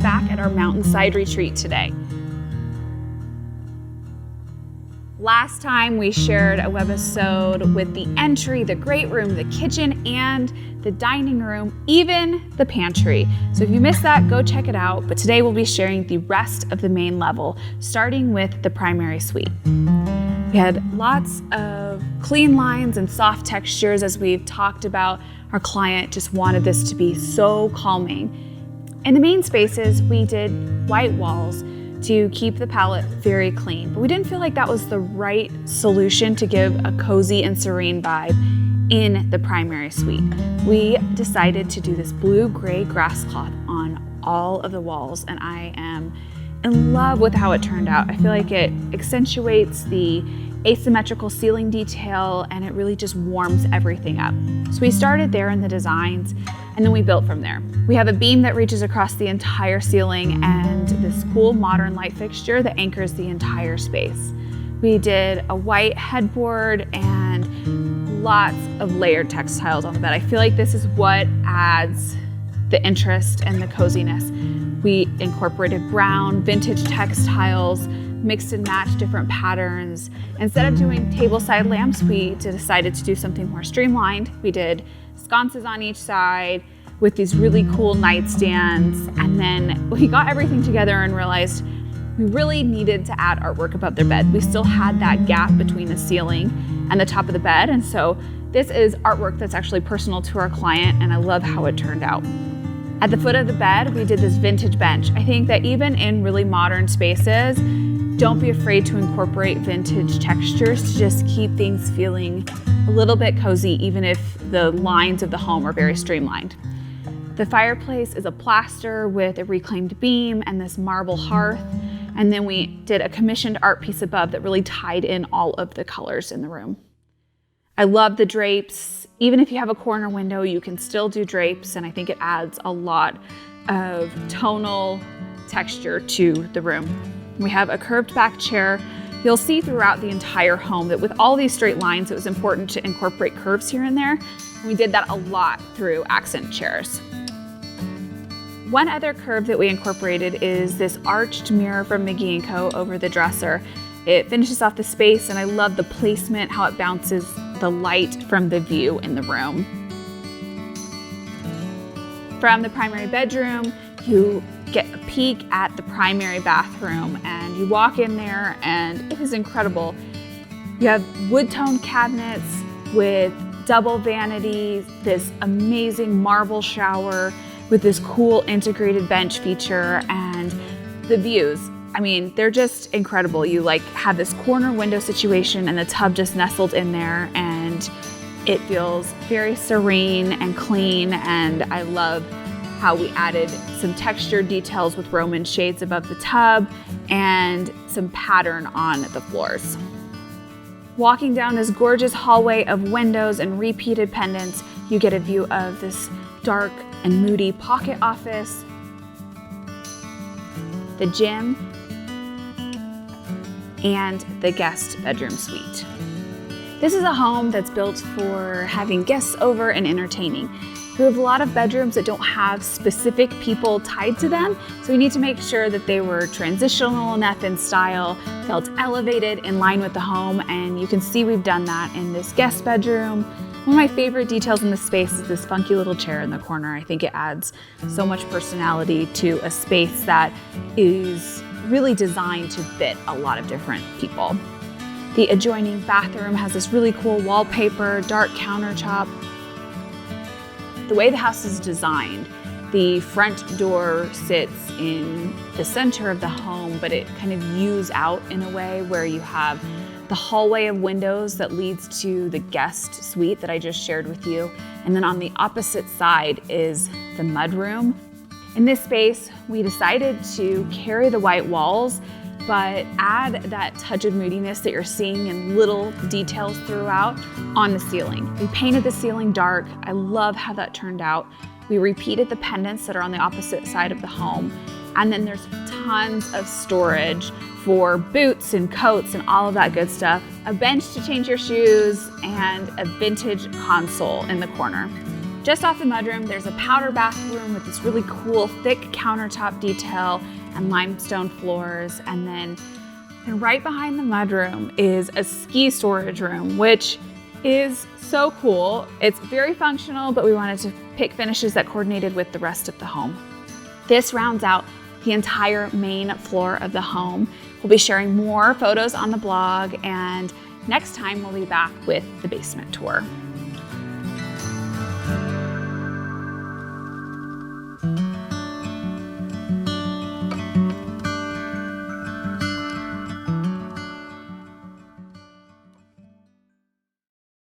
back at our Mountainside retreat today. Last time we shared a webisode with the entry, the great room, the kitchen, and the dining room, even the pantry. So if you missed that, go check it out. But today we'll be sharing the rest of the main level, starting with the primary suite. We had lots of clean lines and soft textures as we've talked about. Our client just wanted this to be so calming. In the main spaces, we did white walls to keep the palette very clean, but we didn't feel like that was the right solution to give a cozy and serene vibe in the primary suite. We decided to do this blue-gray grass cloth on all of the walls, and I am in love with how it turned out. I feel like it accentuates the asymmetrical ceiling detail, and it really just warms everything up. So we started there in the designs, and then we built from there. We have a beam that reaches across the entire ceiling and this cool modern light fixture that anchors the entire space. We did a white headboard and lots of layered textiles on the bed. I feel like this is what adds the interest and the coziness. We incorporated brown vintage textiles, mixed and matched different patterns. Instead of doing table-side lamps, we decided to do something more streamlined. We did sconces on each side with these really cool nightstands. And then we got everything together and realized we really needed to add artwork above their bed. We still had that gap between the ceiling and the top of the bed. And so this is artwork that's actually personal to our client, and I love how it turned out. At the foot of the bed, we did this vintage bench. I think that even in really modern spaces, don't be afraid to incorporate vintage textures to just keep things feeling a little bit cozy, even if the lines of the home are very streamlined. The fireplace is a plaster with a reclaimed beam and this marble hearth. And then we did a commissioned art piece above that really tied in all of the colors in the room. I love the drapes. Even if you have a corner window, you can still do drapes, and I think it adds a lot of tonal texture to the room. We have a curved back chair. You'll see throughout the entire home that with all these straight lines, it was important to incorporate curves here and there. And we did that a lot through accent chairs. One other curve that we incorporated is this arched mirror from McGee & Co. over the dresser. It finishes off the space, and I love the placement, how it bounces the light from the view in the room. From the primary bedroom, you get a peek at the primary bathroom, and you walk in there and it is incredible. You have wood-toned cabinets with double vanities, this amazing marble shower with this cool integrated bench feature, and the views. I mean, they're just incredible. You have this corner window situation and the tub just nestled in there, and it feels very serene and clean, and I love how we added some textured details with Roman shades above the tub and some pattern on the floors. Walking down this gorgeous hallway of windows and repeated pendants, you get a view of this dark and moody pocket office, the gym, and the guest bedroom suite. This is a home that's built for having guests over and entertaining. We have a lot of bedrooms that don't have specific people tied to them, so we need to make sure that they were transitional enough in style, felt elevated in line with the home, and you can see we've done that in this guest bedroom. One of my favorite details in this space is this funky little chair in the corner. I think it adds so much personality to a space that is really designed to fit a lot of different people. The adjoining bathroom has this really cool wallpaper, dark countertop. The way the house is designed, the front door sits in the center of the home, but it kind of views out in a way where you have the hallway of windows that leads to the guest suite that I just shared with you. And then on the opposite side is the mudroom. In this space, we decided to carry the white walls, but add that touch of moodiness that you're seeing in little details throughout on the ceiling. We painted the ceiling dark. I love how that turned out. We repeated the pendants that are on the opposite side of the home. And then there's tons of storage for boots and coats and all of that good stuff. A bench to change your shoes and a vintage console in the corner. Just off the mudroom, there's a powder bathroom with this really cool thick countertop detail and limestone floors. And then right behind the mudroom is a ski storage room, which is so cool. It's very functional, but we wanted to pick finishes that coordinated with the rest of the home. This rounds out the entire main floor of the home. We'll be sharing more photos on the blog, and next time we'll be back with the basement tour.